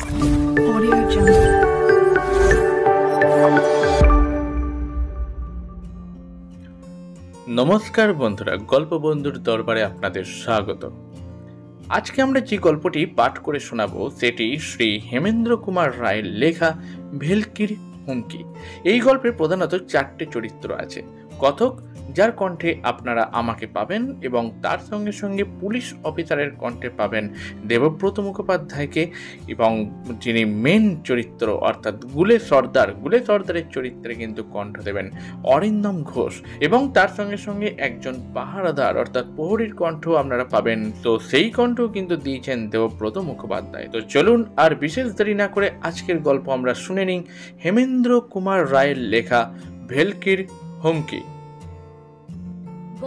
Audio Jungle. নমস্কার বন্ধুরা, গল্প বন্ধুর দরবারে আপনাদের স্বাগত। আজকে আমরা যে গল্পটি পাঠ করে শোনাবো সেটি শ্রী হেমেন্দ্র কুমার রায়ের লেখা ভেলকির হুমকি। এই গল্পে প্রধানত 4টে চরিত্র আছে। কথক, যার কণ্ঠে আপনারা আমাকে পাবেন, এবং তার সঙ্গে সঙ্গে পুলিশ অফিসারের কণ্ঠে পাবেন দেবব্রত মুখোপাধ্যায়কে, এবং যিনি মেন চরিত্র অর্থাৎ গুলে সর্দারের চরিত্রে কিন্তু কণ্ঠ দেবেন অরিন্দম ঘোষ, এবং তার সঙ্গে সঙ্গে একজন পাহারাদার অর্থাৎ প্রহরীর কণ্ঠ আপনারা পাবেন। তো সেই কণ্ঠ কিন্তু দিয়েছেন দেবব্রত মুখোপাধ্যায়। তো চলুন আর বিশেষ দেরি না করে আজকের গল্প আমরা শুনে নিই হেমেন্দ্র কুমার রায়ের লেখা ভেলকির হুমকি।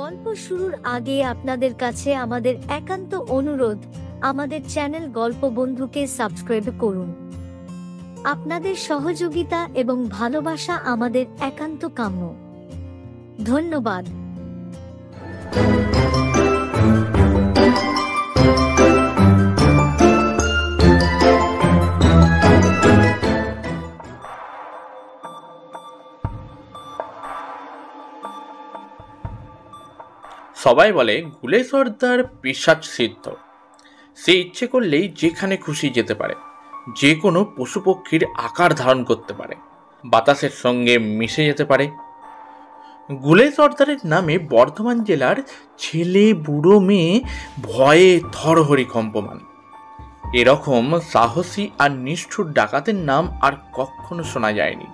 গল্প শুরুর আগে আপনাদের কাছে আমাদের একান্ত অনুরোধ, আমাদের চ্যানেল গল্প বন্ধুকে সাবস্ক্রাইব করুন। আপনাদের সহযোগিতা এবং ভালোবাসা আমাদের একান্ত কাম্য। ধন্যবাদ। সবাই বলে গুলে সর্দার পিশাচ সিদ্ধ। সে ইচ্ছে করলেই যেখানে খুশি যেতে পারে, যে কোনো পশু পক্ষীর আকার ধারণ করতে পারে, বাতাসের সঙ্গে মিশে যেতে পারে। গুলে সর্দারের নামে বর্ধমান জেলার ছেলে বুড়ো মেয়ে ভয়ে থরহরি কম্পমান। এরকম সাহসী আর নিষ্ঠুর ডাকাতের নাম আর কখনো শোনা যায়নি।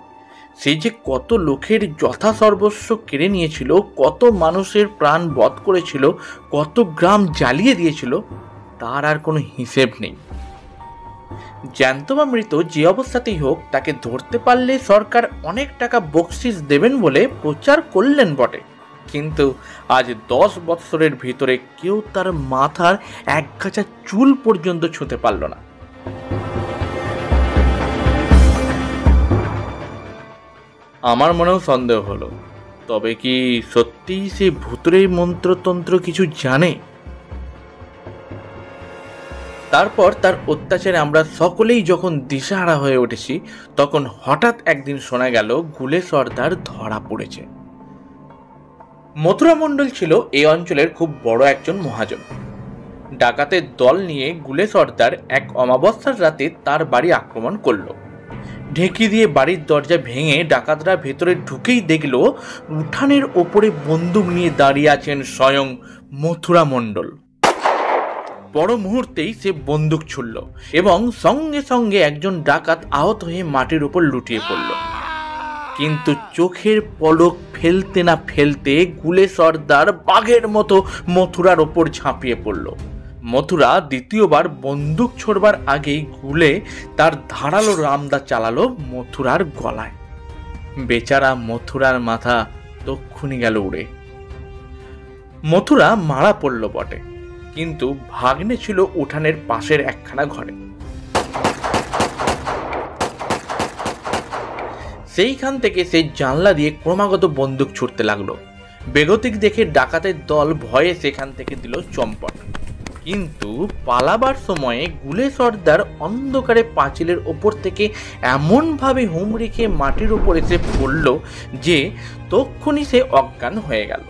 সে যে কত লোকের যথাসর্বস্ব কেড়ে নিয়েছিল, কত মানুষের প্রাণ বধ করেছিল, কত গ্রাম জ্বালিয়ে দিয়েছিল, তার আর কোনো হিসেব নেই। জ্যান্ত বা মৃত যে অবস্থাতেই হোক, তাকে ধরতে পারলে সরকার অনেক টাকা বকশিস দেবেন বলে প্রচার করলেন বটে, কিন্তু আজ 10 বৎসরের ভিতরে কেউ তার মাথার এক গাছা চুল পর্যন্ত ছুঁতে পারল না। আমার মনেও সন্দেহ হলো, তবে কি সত্যিই সে ভূতের মন্ত্রতন্ত্র কিছু জানে? তারপর তার অত্যাচারে আমরা সকলেই যখন দিশাহারা হয়ে উঠেছি, তখন হঠাৎ একদিন শোনা গেল গুলে সর্দার ধরা পড়েছে। মথুরা মণ্ডল ছিল এই অঞ্চলের খুব বড় একজন মহাজন। ডাকাতের দল নিয়ে গুলে সর্দার এক অমাবস্যার রাতে তার বাড়ি আক্রমণ করল। ঢেঁকি দিয়ে বাড়ির দরজা ভেঙে ডাকাতরা ভেতরে ঢুকেই দেখল উঠানের ওপরে বন্দুক নিয়ে দাঁড়িয়ে আছেন স্বয়ং মথুরা মণ্ডল। বড় মুহূর্তেই সে বন্দুক ছুড়ল এবং সঙ্গে সঙ্গে একজন ডাকাত আহত হয়ে মাটির উপর লুটিয়ে পড়ল। কিন্তু চোখের পলক ফেলতে না ফেলতে গুলে সর্দার বাঘের মতো মথুরার ওপর ঝাঁপিয়ে পড়ল। মথুরা দ্বিতীয়বার বন্দুক ছোড়বার আগেই গুলে তার ধারালো রামদা চালালো মথুরার গলায়। বেচারা মথুরার মাথা তক্ষুনি গেল উড়ে। মথুরা মারা পড়ল বটে, কিন্তু ভাগ্নে ছিল উঠানের পাশের একখানা ঘরে। সেইখান থেকে সেই জানলা দিয়ে ক্রমাগত বন্দুক ছুটতে লাগলো। বেগতিক দেখে ডাকাতের দল ভয়ে সেখান থেকে দিল চম্পট। কিন্তু পালাবার সময়ে গুলে সর্দার অন্ধকারে পাঁচিলের ওপর থেকে এমনভাবে হুমড়ি খেয়ে মাটির ওপর এসে পড়ল যে তক্ষুনি সে অজ্ঞান হয়ে গেল।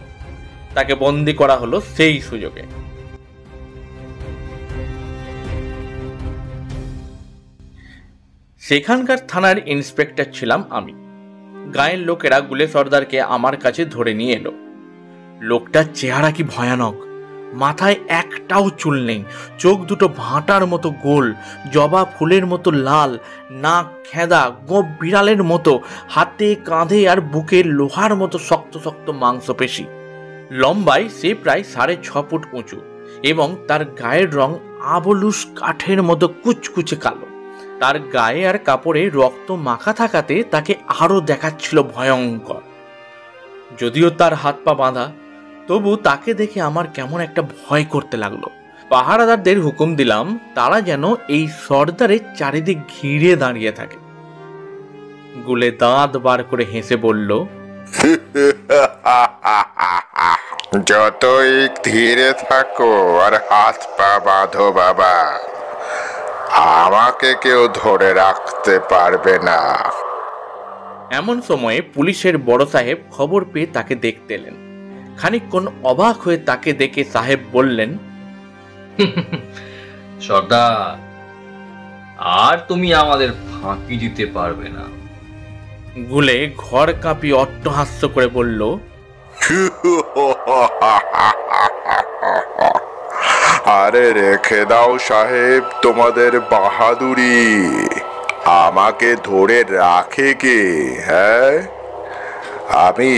তাকে বন্দি করা হলো সেই সুযোগে। সেখানকার থানার ইন্সপেক্টর ছিলাম আমি। গায়ের লোকেরা গুলে সর্দারকে আমার কাছে ধরে নিয়ে এলো। লোকটার চেহারা কি ভয়ানক! মাথায় একটাও চুল নেই, চোখ দুটো ভাঁটার মতো গোল, জবা ফুলের মতো লাল, নাক খেঁদা গোপ বিড়ালের মতো, হাতে কাঁধে আর বুকে লোহার মতো শক্ত শক্ত মাংসপেশি। লম্বায় সে প্রায় 6.5 ফুট উঁচু, এবং তার গায়ের রং আবলুস কাঠের মতো কুচকুচে কালো। তার গায়ে আর কাপড়ে রক্ত মাখা থাকাতে তাকে আরো দেখাচ্ছিল ভয়ঙ্কর। যদিও তার হাত পা বাঁধা, তবু তাকে দেখে আমার কেমন একটা ভয় করতে লাগলো। পাহারাদারদের হুকুম দিলাম তারা যেন এই সর্দারের চারিদিক ঘিরে দাঁড়িয়ে থাকে। গুলে দাঁত বার করে হেসে বলল, যতই ধীরে থাকো আর হাত পা বাঁধো বাবা, আমাকে কেউ ধরে রাখতে পারবে না। এমন সময়ে পুলিশের বড় সাহেব খবর পেয়ে তাকে দেখতে এলেন। খানিকক্ষণ অবাক হয়ে তাকে দেখে সাহেব বললেন, সর্দার, আর তুমি আমাদের ফাঁকি দিতে পারবে না। গুলে ঘর কাঁপিয়ে অট্টহাস্য করে বলল, আরে রেখে দাও সাহেব তোমাদের বাহাদুরি। আমাকে ধরে রাখে কে? হ্যাঁ, আমি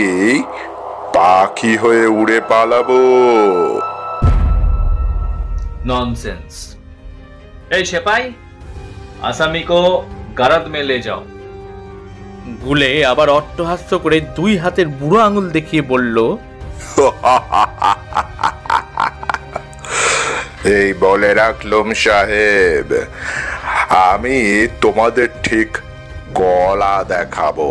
পাখি হয়ে উড়ে পালাবো। ননসেন্স। এই সেপাই, আসামি কো গারদ মে লে যাও। গুলে আবার অট্টহাস্য করে 2 হাতের বুড়ো আঙুল দেখিয়ে বলল, এই বলে রাখলুম সাহেব, আমি তোমাদের ঠিক গলা দেখাবো।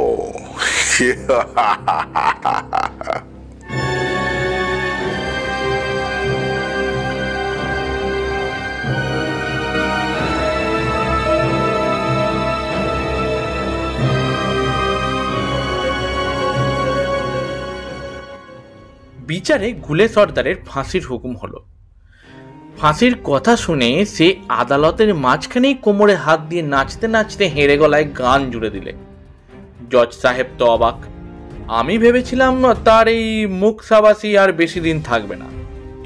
বিচারে গুলে সর্দারের ফাঁসির হুকুম হলো। ফাঁসির কথা শুনে সে আদালতের মাঝখানেই কোমরে হাত দিয়ে নাচতে নাচতে হেঁড়ে গলায় গান জুড়ে দিলে। জজ সাহেব তো অবাক। আমি ভেবেছিলাম তার এই মুখ সাবাসি আর বেশি দিন থাকবে না,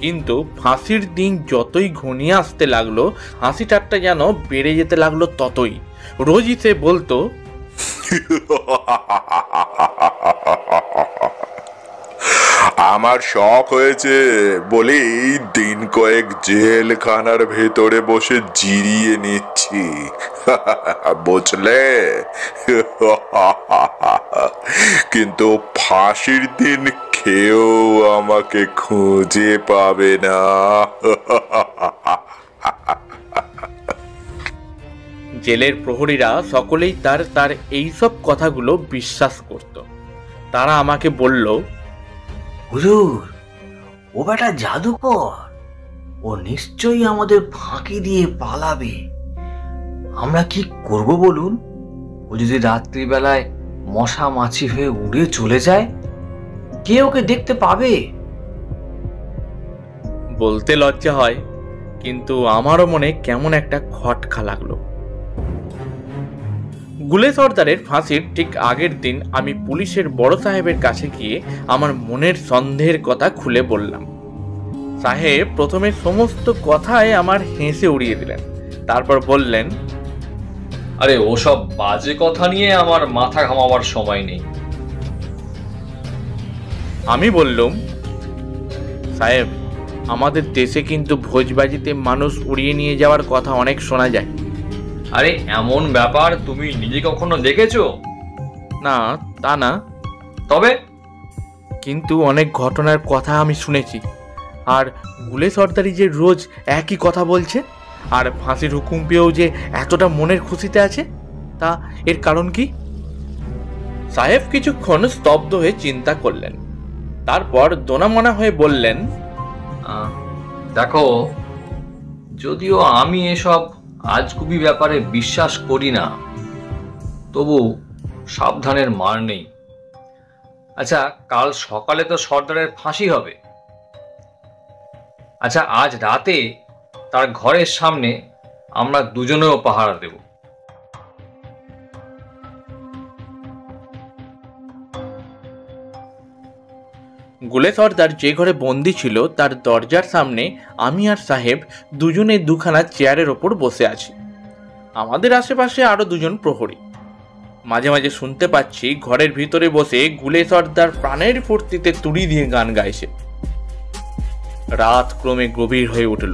কিন্তু ফাঁসির দিন যতই ঘনিয়ে আসতে লাগলো হাসি ঠাট্টা যেন বেড়ে যেতে লাগলো ততই। রোজই সে বলতো, আমার শখ হয়েছে বলি দিন কয়েক জেলখানার ভেতরে বসে জিরিয়ে নিচ্ছি, বুঝলে? কিন্তু ফাঁসির দিন কেউ আমাকে খুঁজে পাবে না। জেলের প্রহরীরা সকলেই তার এইসব কথাগুলো বিশ্বাস করত। তারা আমাকে বলল, হুজুর, ও বেটা জাদুকর, ও নিশ্চয়ই আমাদের ফাঁকি দিয়ে পালাবে। আমরা কি করব বলুন? ও যদি রাত্রিবেলায় মশা মাছি হয়ে উড়ে চলে যায়, কে ওকে দেখতে পাবে? বলতে লজ্জা হয়, কিন্তু আমারও মনে কেমন একটা খটকা লাগলো। গুলে সর্দারের ফাঁসির ঠিক আগের দিন আমি পুলিশের বড় সাহেবের কাছে গিয়ে আমার মনের সন্দেহের কথা খুলে বললাম। সাহেব প্রথমে সমস্ত কথায় আমার হেসে উড়িয়ে দিলেন, তারপর বললেন, আরে ওসব বাজে কথা নিয়ে আমার মাথা ঘামাবার সময় নেই। আমি বললুম, সাহেব, আমাদের দেশে কিন্তু ভোজবাজিতে মানুষ উড়িয়ে নিয়ে যাওয়ার কথা অনেক শোনা যায়। আরে এমন ব্যাপার তুমি নিজে কখনো দেখেছো? না, তা না, তবে কিন্তু অনেক ঘটনার কথা আমি শুনেছি। আর গুলে সর্দারি যে রোজ একই কথা বলছে, আর ফাঁসির হুকুম পেয়েও যে এতটা মনের খুশিতে আছে, তা এর কারণ কি? সাহেব কিছুক্ষণ স্তব্ধ হয়ে চিন্তা করলেন, তারপর দোনামনা হয়ে বললেন, দেখো, যদিও আমি এসব আজগুবি ব্যাপারে বিশ্বাস করি না, তবু সাবধানের মার নেই। আচ্ছা, কাল সকালে তো সর্দারের ফাঁসি হবে। আচ্ছা, আজ রাতে তার ঘরের সামনে আমরা দুজনেও পাহারা দেব। গুলে সর্দার যে ঘরে বন্দি ছিল তার দরজার সামনে আমি আর সাহেব দুজনে দুখানা চেয়ারের ওপর বসে আছি। আমাদের আশেপাশে আরো 2 জন প্রহরী। মাঝে মাঝে শুনতে পাচ্ছি ঘরের ভিতরে বসে গুলে সর্দার প্রাণের ফুর্তিতে তুড়ি দিয়ে গান গাইছে। রাত ক্রমে গভীর হয়ে উঠল।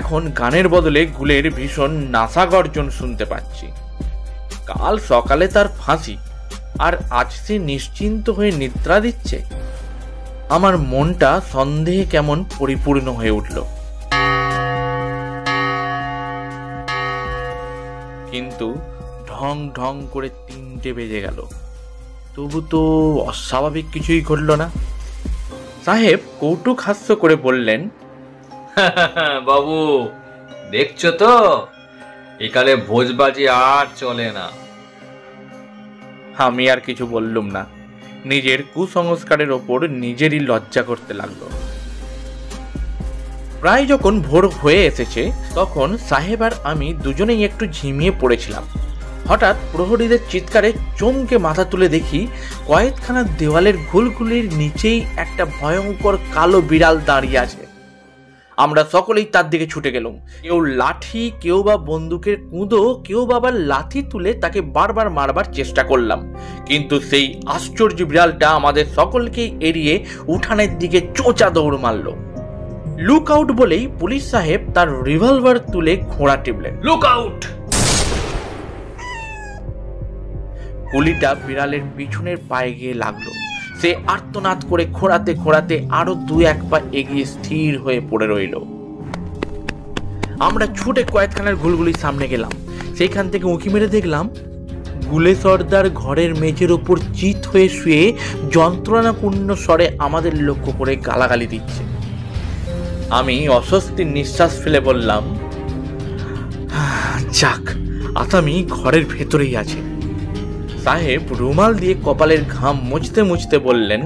এখন গানের বদলে গুলের ভীষণ নাসা গর্জন শুনতে পাচ্ছি। কাল সকালে তার ফাঁসি, আর আজ সে নিশ্চিন্ত হয়ে নিদ্রা দিচ্ছে। আমার মনটা সন্দেহে কেমন পরিপূর্ণ হয়ে উঠল। কিন্তু ঢং ঢং করে 3টে বেজে গেল, তবু তো অস্বাভাবিক কিছুই ঘটল না। সাহেব কৌতুক হাস্য করে বললেন, বাবু, দেখছো তো একালে ভোজবাজি আর চলে না। আমি আর কিছু বললুম না। নিজের কুসংস্কারের ওপর নিজেরই লজ্জা করতে লাগলো। প্রায় যখন ভোর হয়ে এসেছে তখন সাহেব আর আমি দুজনেই একটু ঝিমিয়ে পড়েছিলাম। হঠাৎ প্রহরীদের চিৎকারে চমকে মাথা তুলে দেখি কয়েকখানা দেওয়ালের ঘুলঘুলির নিচেই একটা ভয়ঙ্কর কালো বিড়াল দাঁড়িয়ে আছে। আমরা সকলেই তার দিকে ছুটে গেলাম। কেউ লাঠি, কেউ বা বন্দুকের কুঁদো, কেউ বা আবার লাথি তুলে তাকে বারবার মারবার চেষ্টা করলাম, কিন্তু সেই আশ্চর্য বিড়ালটা আমাদের সকলকেই এড়িয়ে উঠানের দিকে চোঁচা দৌড় মারল। লুক আউট বলেই পুলিশ সাহেব তার রিভলভার তুলে ঘোড়া টিপলেন। Look out! গুলিটা বিড়ালের পিছনের পায়ে গিয়ে লাগলো। সে আর্তনাদ করে খোঁড়াতে খোঁড়াতে আরো 2-1 পা এগিয়ে স্থির হয়ে পড়ে রইল। আমরা ছুটে কয়েকখানার ঘুলগুলির সামনে গেলাম। সেইখান থেকে উঁকি মেরে দেখলাম গুলে সর্দার ঘরের মেঝের ওপর চিত হয়ে শুয়ে যন্ত্রণাপূর্ণ স্বরে আমাদের লক্ষ্য করে গালাগালি দিচ্ছে। আমি অস্বস্তির নিঃশ্বাস ফেলে বললাম, যাক, আসামি ঘরের ভেতরেই আছে। সাহেব রুমাল দিয়ে কপালের ঘাম মুছতে মুছতে বললেন,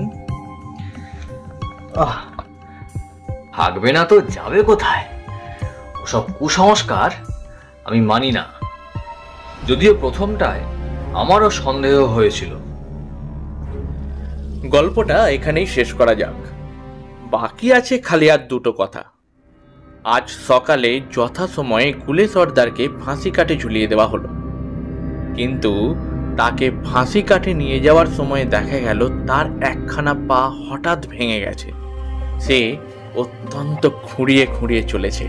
থাকবে না তো যাবে কোথায়? ওসব কুসংস্কার আমি মানি না, যদিও প্রথমটায় আমারও সন্দেহ হয়েছিল। গল্পটা এখানেই শেষ করা যাক। বাকি আছে খালি আর দুটো কথা। আজ সকালে যথাসময়ে গুলে সর্দারকে ফাঁসি কাঠে ঝুলিয়ে দেওয়া হলো, কিন্তু তাকে ফাঁসি কাঠে নিয়ে যাওয়ার সময় দেখা গেল তার একখানা পা হঠাৎ ভেঙে গেছে। সে অত্যন্ত খুঁড়িয়ে খুঁড়িয়ে চলেছে।